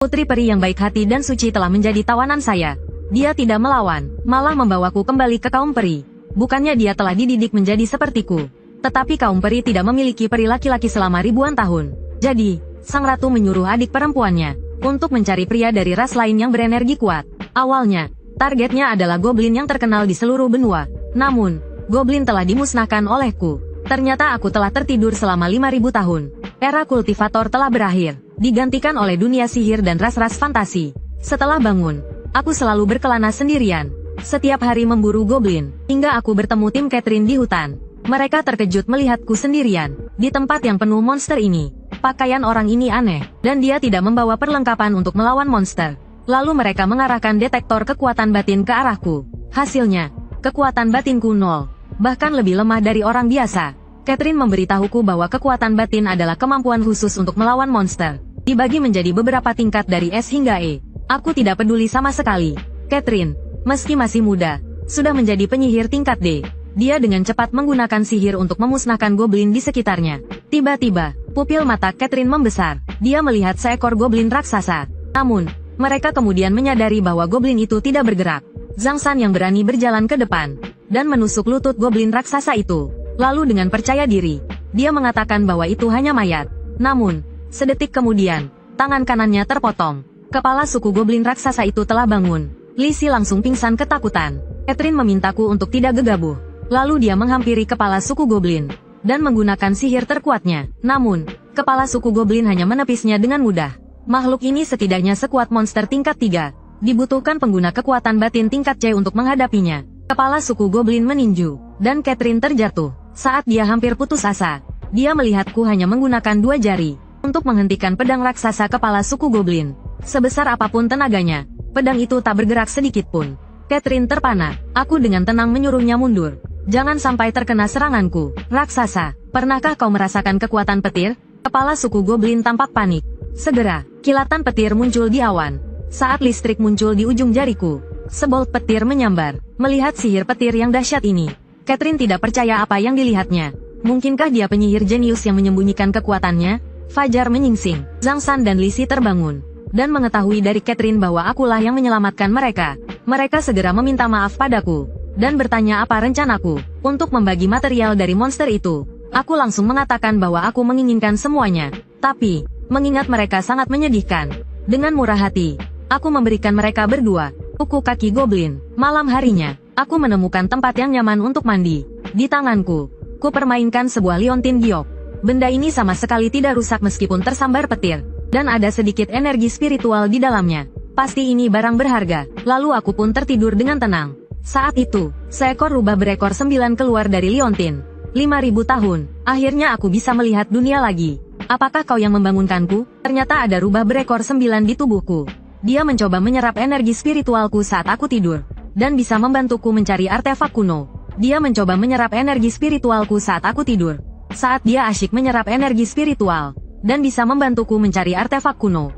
Putri peri yang baik hati dan suci telah menjadi tawanan saya. Dia tidak melawan, malah membawaku kembali ke kaum peri. Bukannya dia telah dididik menjadi sepertiku. Tetapi kaum peri tidak memiliki peri laki-laki selama ribuan tahun. Jadi, sang ratu menyuruh adik perempuannya untuk mencari pria dari ras lain yang berenergi kuat. Awalnya, targetnya adalah goblin yang terkenal di seluruh benua. Namun, goblin telah dimusnahkan olehku. Ternyata aku telah tertidur selama 5.000 tahun. Era kultivator telah berakhir, digantikan oleh dunia sihir dan ras-ras fantasi. Setelah bangun, aku selalu berkelana sendirian. Setiap hari memburu goblin, hingga aku bertemu tim Catherine di hutan. Mereka terkejut melihatku sendirian, di tempat yang penuh monster ini. Pakaian orang ini aneh, dan dia tidak membawa perlengkapan untuk melawan monster. Lalu mereka mengarahkan detektor kekuatan batin ke arahku. Hasilnya, kekuatan batinku 0. Bahkan lebih lemah dari orang biasa. Catherine memberitahuku bahwa kekuatan batin adalah kemampuan khusus untuk melawan monster. Dibagi menjadi beberapa tingkat dari S hingga E. Aku tidak peduli sama sekali. Catherine, meski masih muda, sudah menjadi penyihir tingkat D. Dia dengan cepat menggunakan sihir untuk memusnahkan goblin di sekitarnya. Tiba-tiba, pupil mata Catherine membesar. Dia melihat seekor goblin raksasa. Namun, mereka kemudian menyadari bahwa goblin itu tidak bergerak. Zhang San yang berani berjalan ke depan dan menusuk lutut goblin raksasa itu. Lalu dengan percaya diri, dia mengatakan bahwa itu hanya mayat. Namun, sedetik kemudian, tangan kanannya terpotong. Kepala suku goblin raksasa itu telah bangun. Li Si langsung pingsan ketakutan. Catherine memintaku untuk tidak gegabah. Lalu dia menghampiri kepala suku goblin dan menggunakan sihir terkuatnya. Namun, kepala suku goblin hanya menepisnya dengan mudah. Makhluk ini setidaknya sekuat monster tingkat 3. Dibutuhkan pengguna kekuatan batin tingkat C untuk menghadapinya. Kepala suku goblin meninju, dan Catherine terjatuh. Saat dia hampir putus asa, dia melihatku hanya menggunakan 2 jari untuk menghentikan pedang raksasa kepala suku goblin. Sebesar apapun tenaganya, pedang itu tak bergerak sedikit pun. Catherine terpana. Aku dengan tenang menyuruhnya mundur. Jangan sampai terkena seranganku, raksasa. Pernahkah kau merasakan kekuatan petir? Kepala suku goblin tampak panik. Segera, kilatan petir muncul di awan. Saat listrik muncul di ujung jariku, sebolt petir menyambar. Melihat sihir petir yang dahsyat ini, Catherine tidak percaya apa yang dilihatnya. Mungkinkah dia penyihir jenius yang menyembunyikan kekuatannya? Fajar menyingsing. Zhang San dan Li Si terbangun dan mengetahui dari Catherine bahwa akulah yang menyelamatkan mereka. Mereka segera meminta maaf padaku dan bertanya apa rencanaku untuk membagi material dari monster itu. Aku langsung mengatakan bahwa aku menginginkan semuanya. Tapi, mengingat mereka sangat menyedihkan, dengan murah hati, aku memberikan mereka berdua kuku kaki goblin. Malam harinya, aku menemukan tempat yang nyaman untuk mandi. Di tanganku, ku permainkan sebuah liontin giok. Benda ini sama sekali tidak rusak meskipun tersambar petir, dan ada sedikit energi spiritual di dalamnya. Pasti ini barang berharga. Lalu aku pun tertidur dengan tenang. Saat itu, seekor rubah berekor 9 keluar dari liontin. 5.000 tahun, akhirnya aku bisa melihat dunia lagi. Apakah kau yang membangunkanku? Ternyata ada rubah berekor 9 di tubuhku. Dia mencoba menyerap energi spiritualku saat aku tidur, dan bisa membantuku mencari artefak kuno. Dia mencoba menyerap energi spiritualku saat aku tidur. Saat dia asyik menyerap energi spiritual, dan bisa membantuku mencari artefak kuno.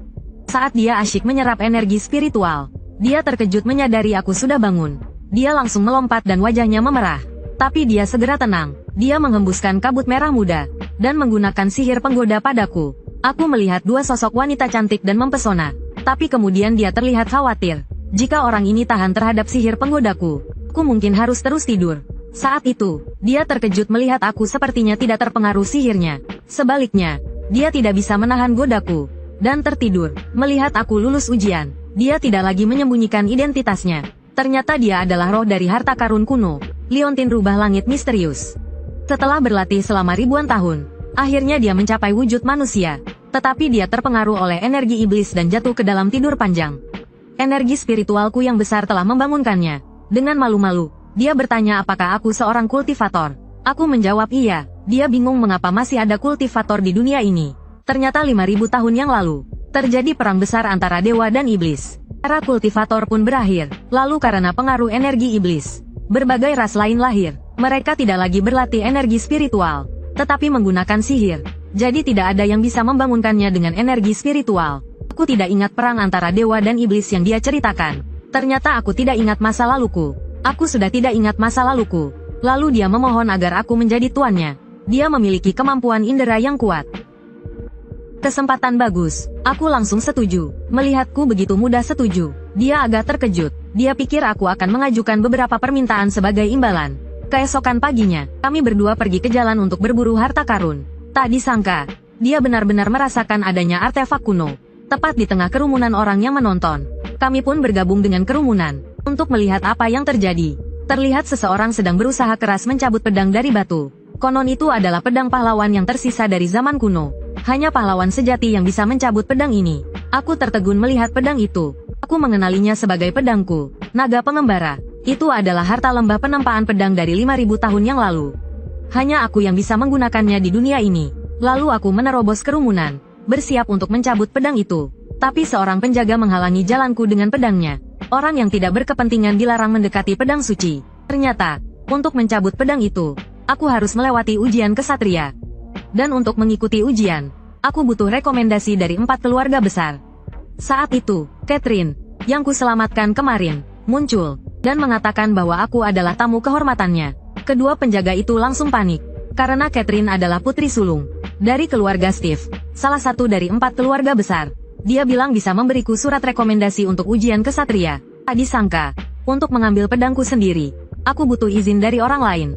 Saat dia asyik menyerap energi spiritual, dia terkejut menyadari aku sudah bangun. Dia langsung melompat dan wajahnya memerah. Tapi dia segera tenang. Dia menghembuskan kabut merah muda, dan menggunakan sihir penggoda padaku. Aku melihat 2 sosok wanita cantik dan mempesona. Tapi kemudian dia terlihat khawatir. Jika orang ini tahan terhadap sihir penggodaku, aku mungkin harus terus tidur. Saat itu, dia terkejut melihat aku sepertinya tidak terpengaruh sihirnya. Sebaliknya, dia tidak bisa menahan godaku, dan tertidur. Melihat aku lulus ujian, dia tidak lagi menyembunyikan identitasnya. Ternyata dia adalah roh dari harta karun kuno, liontin rubah langit misterius. Setelah berlatih selama ribuan tahun, akhirnya dia mencapai wujud manusia. Tetapi dia terpengaruh oleh energi iblis dan jatuh ke dalam tidur panjang. Energi spiritualku yang besar telah membangunkannya. Dengan malu-malu, dia bertanya apakah aku seorang kultivator. Aku menjawab iya. Dia bingung mengapa masih ada kultivator di dunia ini. Ternyata 5.000 tahun yang lalu, terjadi perang besar antara dewa dan iblis. Era kultivator pun berakhir. Lalu karena pengaruh energi iblis, berbagai ras lain lahir. Mereka tidak lagi berlatih energi spiritual, tetapi menggunakan sihir. Jadi tidak ada yang bisa membangunkannya dengan energi spiritual. Aku tidak ingat perang antara dewa dan iblis yang dia ceritakan. Ternyata aku tidak ingat masa laluku. Aku sudah tidak ingat masa laluku. Lalu dia memohon agar aku menjadi tuannya. Dia memiliki kemampuan indera yang kuat. Kesempatan bagus. Aku langsung setuju. Melihatku begitu mudah setuju, dia agak terkejut. Dia pikir aku akan mengajukan beberapa permintaan sebagai imbalan. Keesokan paginya, kami berdua pergi ke jalan untuk berburu harta karun. Tak disangka, dia benar-benar merasakan adanya artefak kuno. Tepat di tengah kerumunan orang yang menonton, kami pun bergabung dengan kerumunan untuk melihat apa yang terjadi. Terlihat seseorang sedang berusaha keras mencabut pedang dari batu. Konon itu adalah pedang pahlawan yang tersisa dari zaman kuno. Hanya pahlawan sejati yang bisa mencabut pedang ini. Aku tertegun melihat pedang itu. Aku mengenalinya sebagai pedangku, naga pengembara. Itu adalah harta lembah penempaan pedang dari 5.000 tahun yang lalu. Hanya aku yang bisa menggunakannya di dunia ini. Lalu aku menerobos kerumunan, bersiap untuk mencabut pedang itu. Tapi seorang penjaga menghalangi jalanku dengan pedangnya. Orang yang tidak berkepentingan dilarang mendekati pedang suci. Ternyata, untuk mencabut pedang itu, aku harus melewati ujian kesatria. Dan untuk mengikuti ujian, aku butuh rekomendasi dari 4 keluarga besar. Saat itu, Catherine, yang kuselamatkan kemarin, muncul, dan mengatakan bahwa aku adalah tamu kehormatannya. Kedua penjaga itu langsung panik, karena Catherine adalah putri sulung dari keluarga Steve, salah satu dari 4 keluarga besar. Dia bilang bisa memberiku surat rekomendasi untuk ujian kesatria. Tak disangka, untuk mengambil pedangku sendiri, aku butuh izin dari orang lain.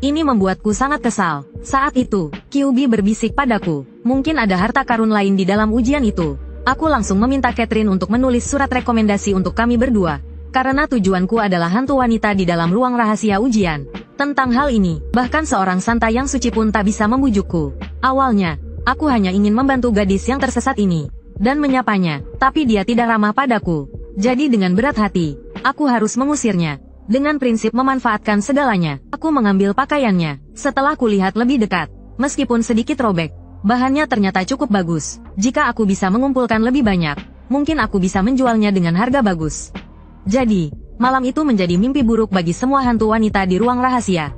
Ini membuatku sangat kesal. Saat itu, QB berbisik padaku, mungkin ada harta karun lain di dalam ujian itu. Aku langsung meminta Catherine untuk menulis surat rekomendasi untuk kami berdua. Karena tujuanku adalah hantu wanita di dalam ruang rahasia ujian. Tentang hal ini, bahkan seorang santa yang suci pun tak bisa membujukku. Awalnya, aku hanya ingin membantu gadis yang tersesat ini, dan menyapanya, tapi dia tidak ramah padaku. Jadi dengan berat hati, aku harus mengusirnya. Dengan prinsip memanfaatkan segalanya, aku mengambil pakaiannya. Setelah kulihat lebih dekat, meskipun sedikit robek, bahannya ternyata cukup bagus. Jika aku bisa mengumpulkan lebih banyak, mungkin aku bisa menjualnya dengan harga bagus. Jadi, malam itu menjadi mimpi buruk bagi semua hantu wanita di ruang rahasia.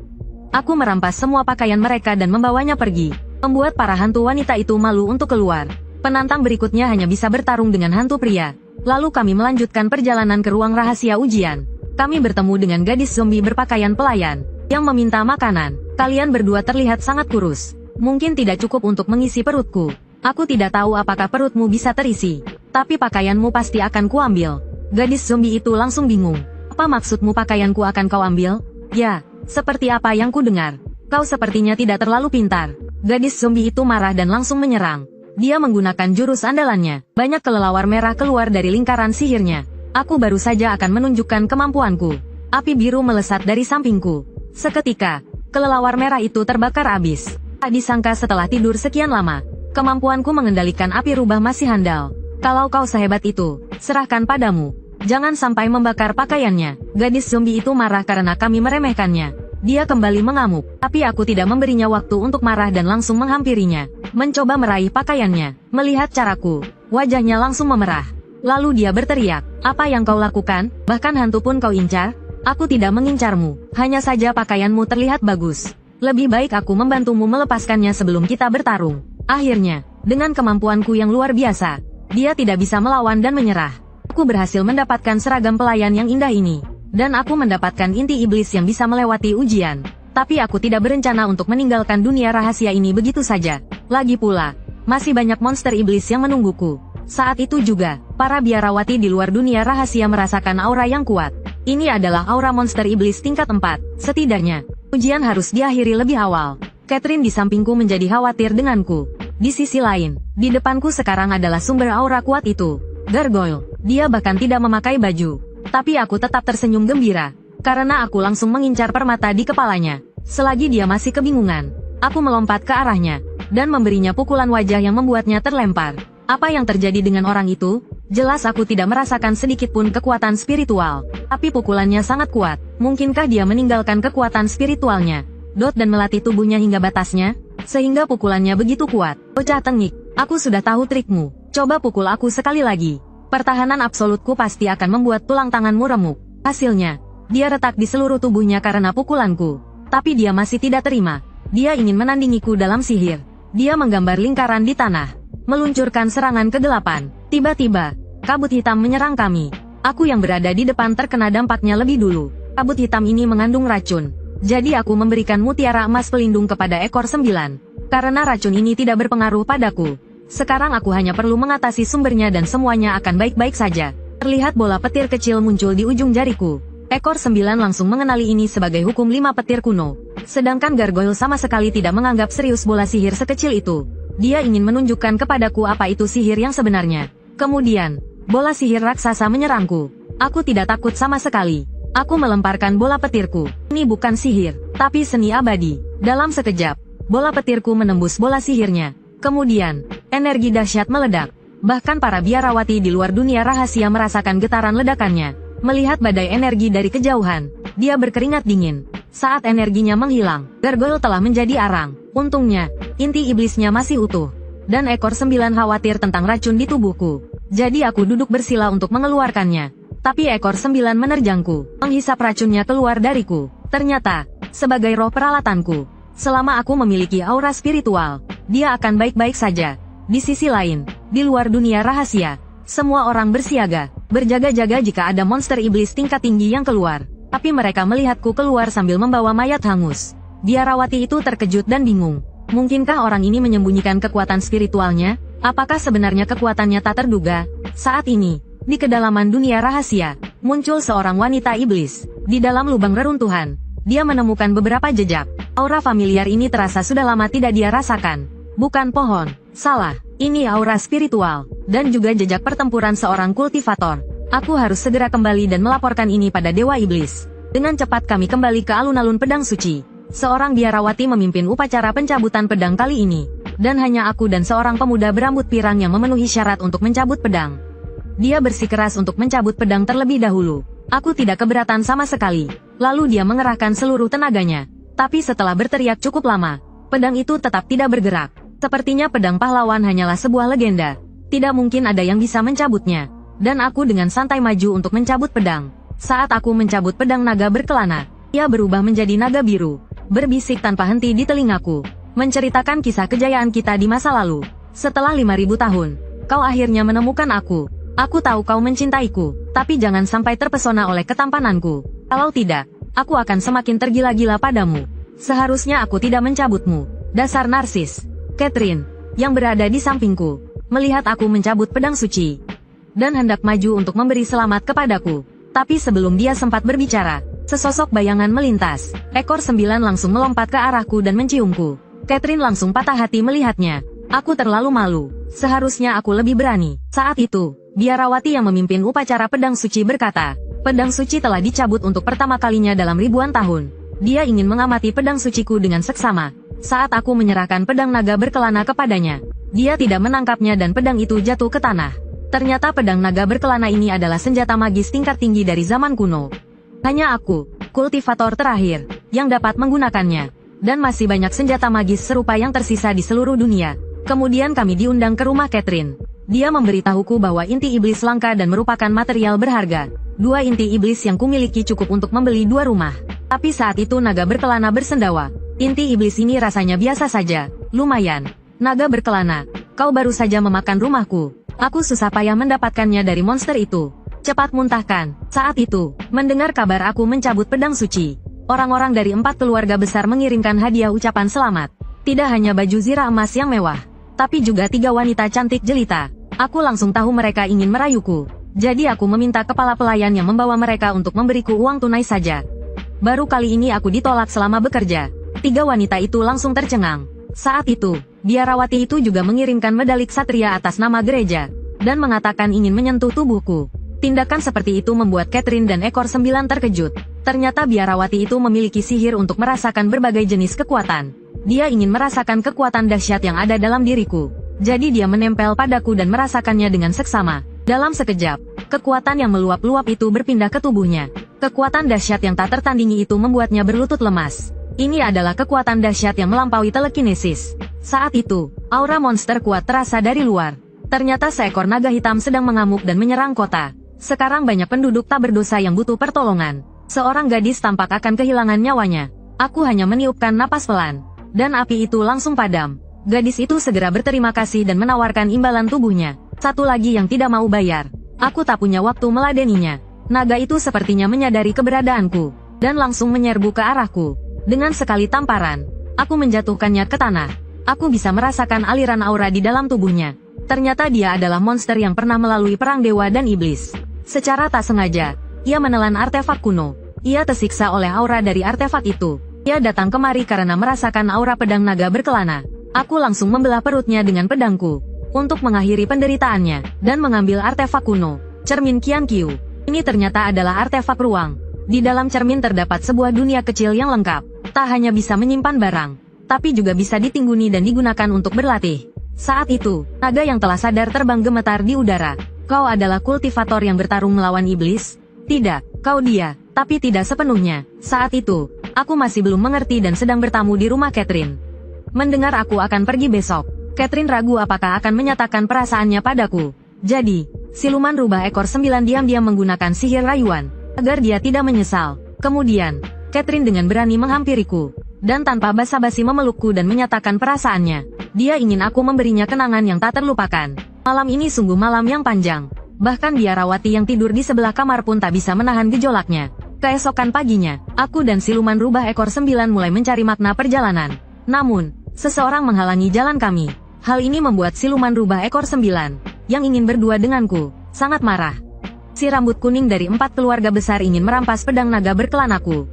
Aku merampas semua pakaian mereka dan membawanya pergi, membuat para hantu wanita itu malu untuk keluar. Penantang berikutnya hanya bisa bertarung dengan hantu pria. Lalu kami melanjutkan perjalanan ke ruang rahasia ujian. Kami bertemu dengan gadis zombie berpakaian pelayan, yang meminta makanan. Kalian berdua terlihat sangat kurus. Mungkin tidak cukup untuk mengisi perutku. Aku tidak tahu apakah perutmu bisa terisi, tapi pakaianmu pasti akan kuambil. Gadis zombie itu langsung bingung. Apa maksudmu pakaianku akan kau ambil? Ya, seperti apa yang ku dengar. Kau sepertinya tidak terlalu pintar. Gadis zombie itu marah dan langsung menyerang. Dia menggunakan jurus andalannya. Banyak kelelawar merah keluar dari lingkaran sihirnya. Aku baru saja akan menunjukkan kemampuanku. Api biru melesat dari sampingku. Seketika, kelelawar merah itu terbakar habis. Tak disangka setelah tidur sekian lama, kemampuanku mengendalikan api rubah masih handal. Kalau kau sehebat itu, serahkan padamu. Jangan sampai membakar pakaiannya. Gadis zombie itu marah karena kami meremehkannya. Dia kembali mengamuk, tapi aku tidak memberinya waktu untuk marah dan langsung menghampirinya. Mencoba meraih pakaiannya. Melihat caraku, wajahnya langsung memerah. Lalu dia berteriak, apa yang kau lakukan? Bahkan hantu pun kau incar? Aku tidak mengincarmu, hanya saja pakaianmu terlihat bagus. Lebih baik aku membantumu melepaskannya sebelum kita bertarung. Akhirnya, dengan kemampuanku yang luar biasa, dia tidak bisa melawan dan menyerah. Aku berhasil mendapatkan seragam pelayan yang indah ini. Dan aku mendapatkan inti iblis yang bisa melewati ujian. Tapi aku tidak berencana untuk meninggalkan dunia rahasia ini begitu saja. Lagi pula, masih banyak monster iblis yang menungguku. Saat itu juga, para biarawati di luar dunia rahasia merasakan aura yang kuat. Ini adalah aura monster iblis tingkat 4. Setidaknya, ujian harus diakhiri lebih awal. Catherine di sampingku menjadi khawatir denganku. Di sisi lain, di depanku sekarang adalah sumber aura kuat itu, Gargoyle. Dia bahkan tidak memakai baju. Tapi aku tetap tersenyum gembira, karena aku langsung mengincar permata di kepalanya. Selagi dia masih kebingungan, aku melompat ke arahnya, dan memberinya pukulan wajah yang membuatnya terlempar. Apa yang terjadi dengan orang itu? Jelas aku tidak merasakan sedikit pun kekuatan spiritual. Tapi pukulannya sangat kuat. Mungkinkah dia meninggalkan kekuatan spiritualnya? Dan melatih tubuhnya hingga batasnya? Sehingga pukulannya begitu kuat. Bocah tengik, aku sudah tahu trikmu. Coba pukul aku sekali lagi. Pertahanan absolutku pasti akan membuat tulang tanganmu remuk. Hasilnya, dia retak di seluruh tubuhnya karena pukulanku. Tapi dia masih tidak terima. Dia ingin menandingiku dalam sihir. Dia menggambar lingkaran di tanah, meluncurkan serangan kegelapan. Tiba-tiba, kabut hitam menyerang kami. Aku yang berada di depan terkena dampaknya lebih dulu. Kabut hitam ini mengandung racun. Jadi aku memberikan mutiara emas pelindung kepada ekor 9. Karena racun ini tidak berpengaruh padaku, Sekarang aku hanya perlu mengatasi sumbernya dan semuanya akan baik-baik saja. Terlihat bola petir kecil muncul di ujung jariku. Ekor 9 langsung mengenali ini sebagai hukum 5 petir kuno. Sedangkan gargoyle sama sekali tidak menganggap serius bola sihir sekecil itu. Dia ingin menunjukkan kepadaku apa itu sihir yang sebenarnya. Kemudian, bola sihir raksasa menyerangku. Aku tidak takut sama sekali. Aku melemparkan bola petirku. Ini bukan sihir, tapi seni abadi. Dalam sekejap, bola petirku menembus bola sihirnya. Kemudian, energi dahsyat meledak. Bahkan para biarawati di luar dunia rahasia merasakan getaran ledakannya. Melihat badai energi dari kejauhan, dia berkeringat dingin. Saat energinya menghilang, gargoyle telah menjadi arang. Untungnya, inti iblisnya masih utuh. Dan ekor 9 khawatir tentang racun di tubuhku. Jadi aku duduk bersila untuk mengeluarkannya. Tapi ekor 9 menerjangku, menghisap racunnya keluar dariku. Ternyata, sebagai roh peralatanku, selama aku memiliki aura spiritual, dia akan baik-baik saja. Di sisi lain, di luar dunia rahasia, semua orang bersiaga, berjaga-jaga jika ada monster iblis tingkat tinggi yang keluar. Tapi mereka melihatku keluar sambil membawa mayat hangus. Biarawati itu terkejut dan bingung. Mungkinkah orang ini menyembunyikan kekuatan spiritualnya? Apakah sebenarnya kekuatannya tak terduga? Saat ini, di kedalaman dunia rahasia, muncul seorang wanita iblis. Di dalam lubang reruntuhan, dia menemukan beberapa jejak. Aura familiar ini terasa sudah lama tidak dia rasakan. Bukan pohon, salah, ini aura spiritual, dan juga jejak pertempuran seorang kultivator. Aku harus segera kembali dan melaporkan ini pada Dewa Iblis. Dengan cepat kami kembali ke alun-alun pedang suci. Seorang biarawati memimpin upacara pencabutan pedang kali ini. Dan hanya aku dan seorang pemuda berambut pirang yang memenuhi syarat untuk mencabut pedang. Dia bersikeras untuk mencabut pedang terlebih dahulu. Aku tidak keberatan sama sekali. Lalu dia mengerahkan seluruh tenaganya. Tapi setelah berteriak cukup lama, pedang itu tetap tidak bergerak. Sepertinya pedang pahlawan hanyalah sebuah legenda. Tidak mungkin ada yang bisa mencabutnya. Dan aku dengan santai maju untuk mencabut pedang. Saat aku mencabut pedang naga berkelana, ia berubah menjadi naga biru. Berbisik tanpa henti di telingaku. Menceritakan kisah kejayaan kita di masa lalu. Setelah 5000 tahun, kau akhirnya menemukan aku. Aku tahu kau mencintaiku, tapi jangan sampai terpesona oleh ketampananku. Kalau tidak, aku akan semakin tergila-gila padamu. Seharusnya aku tidak mencabutmu. Dasar narsis. Catherine, yang berada di sampingku, melihat aku mencabut pedang suci, dan hendak maju untuk memberi selamat kepadaku. Tapi sebelum dia sempat berbicara, sesosok bayangan melintas. Ekor 9 langsung melompat ke arahku dan menciumku. Catherine langsung patah hati melihatnya. Aku terlalu malu. Seharusnya aku lebih berani. Saat itu, biarawati yang memimpin upacara pedang suci berkata, pedang suci telah dicabut untuk pertama kalinya dalam ribuan tahun. Dia ingin mengamati pedang suciku dengan seksama. Saat aku menyerahkan pedang naga berkelana kepadanya, dia tidak menangkapnya dan pedang itu jatuh ke tanah. Ternyata pedang naga berkelana ini adalah senjata magis tingkat tinggi dari zaman kuno. Hanya aku, kultivator terakhir, yang dapat menggunakannya. Dan masih banyak senjata magis serupa yang tersisa di seluruh dunia. Kemudian kami diundang ke rumah Catherine. Dia memberitahuku bahwa inti iblis langka dan merupakan material berharga. 2 inti iblis yang kumiliki cukup untuk membeli 2 rumah. Tapi saat itu naga berkelana bersendawa. Inti iblis ini rasanya biasa saja. Lumayan. Naga berkelana, kau baru saja memakan rumahku. Aku susah payah mendapatkannya dari monster itu. Cepat muntahkan. Saat itu, mendengar kabar aku mencabut pedang suci, orang-orang dari 4 keluarga besar mengirimkan hadiah ucapan selamat. Tidak hanya baju zirah emas yang mewah, tapi juga 3 wanita cantik jelita. Aku langsung tahu mereka ingin merayuku. Jadi aku meminta kepala pelayan yang membawa mereka untuk memberiku uang tunai saja. Baru kali ini aku ditolak selama bekerja. 3 wanita itu langsung tercengang. Saat itu, biarawati itu juga mengirimkan medali ksatria atas nama gereja, dan mengatakan ingin menyentuh tubuhku. Tindakan seperti itu membuat Catherine dan ekor 9 terkejut. Ternyata biarawati itu memiliki sihir untuk merasakan berbagai jenis kekuatan. Dia ingin merasakan kekuatan dahsyat yang ada dalam diriku. Jadi dia menempel padaku dan merasakannya dengan seksama. Dalam sekejap, kekuatan yang meluap-luap itu berpindah ke tubuhnya. Kekuatan dahsyat yang tak tertandingi itu membuatnya berlutut lemas. Ini adalah kekuatan dahsyat yang melampaui telekinesis. Saat itu, aura monster kuat terasa dari luar. Ternyata seekor naga hitam sedang mengamuk dan menyerang kota. Sekarang banyak penduduk tak berdosa yang butuh pertolongan. Seorang gadis tampak akan kehilangan nyawanya. Aku hanya meniupkan napas pelan, dan api itu langsung padam. Gadis itu segera berterima kasih dan menawarkan imbalan tubuhnya. Satu lagi yang tidak mau bayar. Aku tak punya waktu meladeninya. Naga itu sepertinya menyadari keberadaanku, dan langsung menyerbu ke arahku. Dengan sekali tamparan, aku menjatuhkannya ke tanah. Aku bisa merasakan aliran aura di dalam tubuhnya. Ternyata dia adalah monster yang pernah melalui perang dewa dan iblis. Secara tak sengaja, ia menelan artefak kuno. Ia tersiksa oleh aura dari artefak itu. Ia datang kemari karena merasakan aura pedang naga berkelana. Aku langsung membelah perutnya dengan pedangku untuk mengakhiri penderitaannya dan mengambil artefak kuno, cermin Qian Qiu. Ini ternyata adalah artefak ruang. Di dalam cermin terdapat sebuah dunia kecil yang lengkap. Tak hanya bisa menyimpan barang, tapi juga bisa ditingguni dan digunakan untuk berlatih. Saat itu, naga yang telah sadar terbang gemetar di udara. Kau adalah kultivator yang bertarung melawan iblis? Tidak, kau dia, tapi tidak sepenuhnya. Saat itu, aku masih belum mengerti dan sedang bertamu di rumah Catherine. Mendengar aku akan pergi besok, Catherine ragu apakah akan menyatakan perasaannya padaku. Jadi, siluman rubah ekor 9 diam-diam menggunakan sihir rayuan, agar dia tidak menyesal. Kemudian, Catherine dengan berani menghampiriku, dan tanpa basa-basi memelukku dan menyatakan perasaannya. Dia ingin aku memberinya kenangan yang tak terlupakan. Malam ini sungguh malam yang panjang. Bahkan biarawati yang tidur di sebelah kamar pun tak bisa menahan gejolaknya. Keesokan paginya, aku dan siluman rubah ekor 9 mulai mencari makna perjalanan. Namun, seseorang menghalangi jalan kami. Hal ini membuat siluman rubah ekor 9, yang ingin berdua denganku, sangat marah. Si rambut kuning dari 4 keluarga besar ingin merampas pedang naga berkelanaku.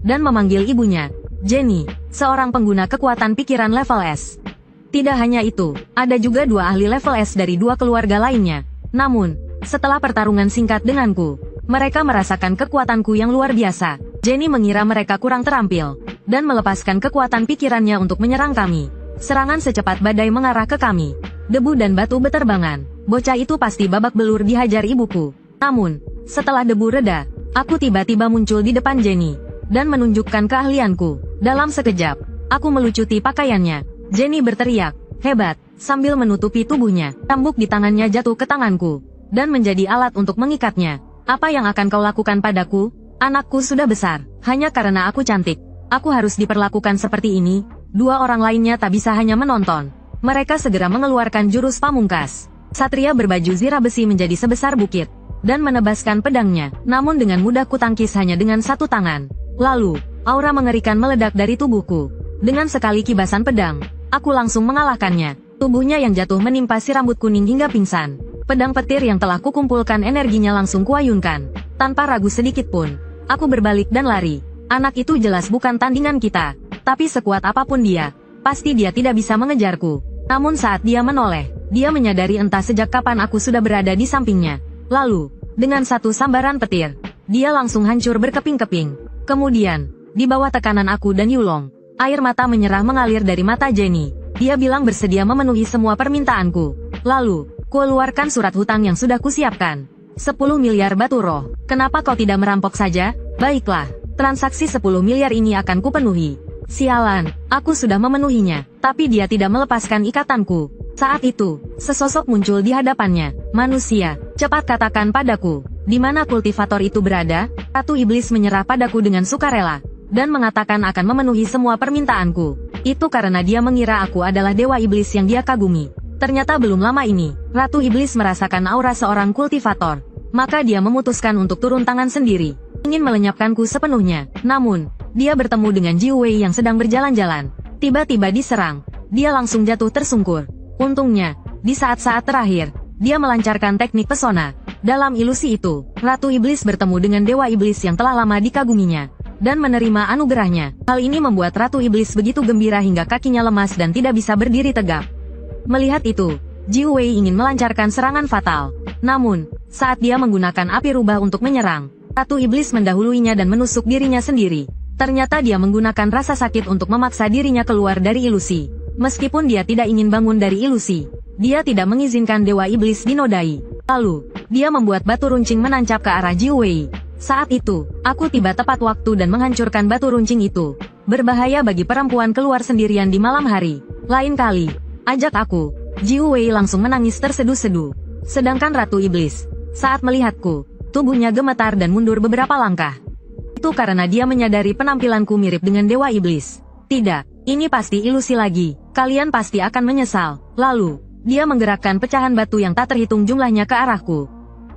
Dan memanggil ibunya, Jenny, seorang pengguna kekuatan pikiran level S. Tidak hanya itu, ada juga 2 ahli level S dari 2 keluarga lainnya. Namun, setelah pertarungan singkat denganku, mereka merasakan kekuatanku yang luar biasa. Jenny mengira mereka kurang terampil, dan melepaskan kekuatan pikirannya untuk menyerang kami. Serangan secepat badai mengarah ke kami. Debu dan batu beterbangan. Bocah itu pasti babak belur dihajar ibuku. Namun, setelah debu reda, aku tiba-tiba muncul di depan Jenny, dan menunjukkan keahlianku. Dalam sekejap, aku melucuti pakaiannya. Jenny berteriak, hebat, sambil menutupi tubuhnya. Cambuk di tangannya jatuh ke tanganku, dan menjadi alat untuk mengikatnya. Apa yang akan kau lakukan padaku? Anakku sudah besar, hanya karena aku cantik. Aku harus diperlakukan seperti ini. 2 orang lainnya tak bisa hanya menonton. Mereka segera mengeluarkan jurus pamungkas. Satria berbaju zirah besi menjadi sebesar bukit, dan menebaskan pedangnya. Namun dengan mudah kutangkis hanya dengan 1 tangan. Lalu, aura mengerikan meledak dari tubuhku. Dengan sekali kibasan pedang, aku langsung mengalahkannya. Tubuhnya yang jatuh menimpa si rambut kuning hingga pingsan. Pedang petir yang telah kukumpulkan energinya langsung kuayunkan. Tanpa ragu sedikit pun, aku berbalik dan lari. Anak itu jelas bukan tandingan kita. Tapi sekuat apapun dia, pasti dia tidak bisa mengejarku. Namun saat dia menoleh, dia menyadari entah sejak kapan aku sudah berada di sampingnya. Lalu, dengan 1 sambaran petir, dia langsung hancur berkeping-keping. Kemudian, di bawah tekanan aku dan Yulong, air mata menyerah mengalir dari mata Jenny. Dia bilang bersedia memenuhi semua permintaanku. Lalu, kukeluarkan surat hutang yang sudah kusiapkan. 10 miliar batu roh. Kenapa kau tidak merampok saja? Baiklah, transaksi 10 miliar ini akan kupenuhi. Sialan, aku sudah memenuhinya, tapi dia tidak melepaskan ikatanku. Saat itu, sesosok muncul di hadapannya. Manusia, cepat katakan padaku, di mana kultivator itu berada? Ratu Iblis menyerah padaku dengan sukarela, dan mengatakan akan memenuhi semua permintaanku. Itu karena dia mengira aku adalah dewa iblis yang dia kagumi. Ternyata belum lama ini, Ratu Iblis merasakan aura seorang kultivator. Maka dia memutuskan untuk turun tangan sendiri, ingin melenyapkanku sepenuhnya. Namun, dia bertemu dengan Jiu Wei yang sedang berjalan-jalan. Tiba-tiba diserang. Dia langsung jatuh tersungkur. Untungnya, di saat-saat terakhir, dia melancarkan teknik pesona. Dalam ilusi itu, Ratu Iblis bertemu dengan Dewa Iblis yang telah lama dikaguminya, dan menerima anugerahnya. Hal ini membuat Ratu Iblis begitu gembira hingga kakinya lemas dan tidak bisa berdiri tegak. Melihat itu, Jiu Wei ingin melancarkan serangan fatal. Namun, saat dia menggunakan api rubah untuk menyerang, Ratu Iblis mendahuluinya dan menusuk dirinya sendiri. Ternyata dia menggunakan rasa sakit untuk memaksa dirinya keluar dari ilusi. Meskipun dia tidak ingin bangun dari ilusi, dia tidak mengizinkan Dewa Iblis dinodai. Lalu, dia membuat batu runcing menancap ke arah Jiu Wei. Saat itu, aku tiba tepat waktu dan menghancurkan batu runcing itu. Berbahaya bagi perempuan keluar sendirian di malam hari. Lain kali, ajak aku. Jiu Wei langsung menangis terseduh-seduh. Sedangkan Ratu Iblis, saat melihatku, tubuhnya gemetar dan mundur beberapa langkah. Itu karena dia menyadari penampilanku mirip dengan Dewa Iblis. Tidak, ini pasti ilusi lagi. Kalian pasti akan menyesal. Lalu, dia menggerakkan pecahan batu yang tak terhitung jumlahnya ke arahku.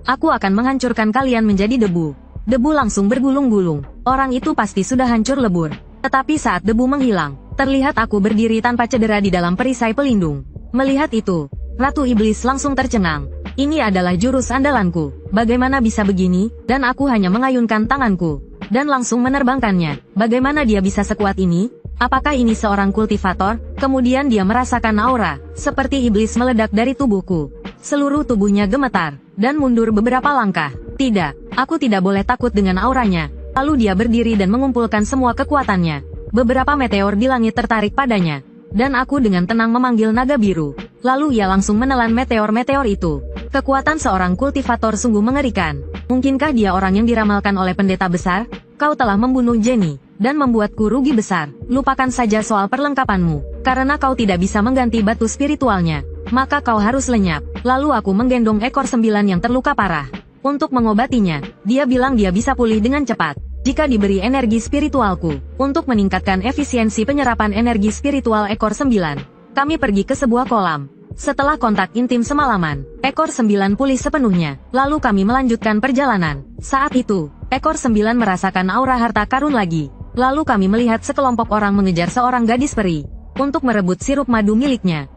Aku akan menghancurkan kalian menjadi debu. Debu langsung bergulung-gulung. Orang itu pasti sudah hancur lebur. Tetapi saat debu menghilang, Terlihat aku berdiri tanpa cedera di dalam perisai pelindung. Melihat itu, Ratu Iblis langsung tercengang. Ini adalah jurus andalanku. Bagaimana bisa begini? Dan aku hanya mengayunkan tanganku dan langsung menerbangkannya. Bagaimana dia bisa sekuat ini? Apakah ini seorang kultivator? Kemudian dia merasakan aura, seperti iblis meledak dari tubuhku. Seluruh tubuhnya gemetar, dan mundur beberapa langkah. Tidak, aku tidak boleh takut dengan auranya. Lalu dia berdiri dan mengumpulkan semua kekuatannya. Beberapa meteor di langit tertarik padanya. Dan aku dengan tenang memanggil naga biru. Lalu ia langsung menelan meteor-meteor itu. Kekuatan seorang kultivator sungguh mengerikan. Mungkinkah dia orang yang diramalkan oleh pendeta besar? Kau telah membunuh Jenny dan membuatku rugi besar. Lupakan saja soal perlengkapanmu. Karena kau tidak bisa mengganti batu spiritualnya, maka kau harus lenyap. Lalu aku menggendong ekor 9 yang terluka parah. Untuk mengobatinya, dia bilang dia bisa pulih dengan cepat jika diberi energi spiritualku. Untuk meningkatkan efisiensi penyerapan energi spiritual ekor 9, kami pergi ke sebuah kolam. Setelah kontak intim semalaman, ekor 9 pulih sepenuhnya. Lalu kami melanjutkan perjalanan. Saat itu, ekor 9 merasakan aura harta karun lagi. Lalu kami melihat sekelompok orang mengejar seorang gadis peri untuk merebut sirup madu miliknya.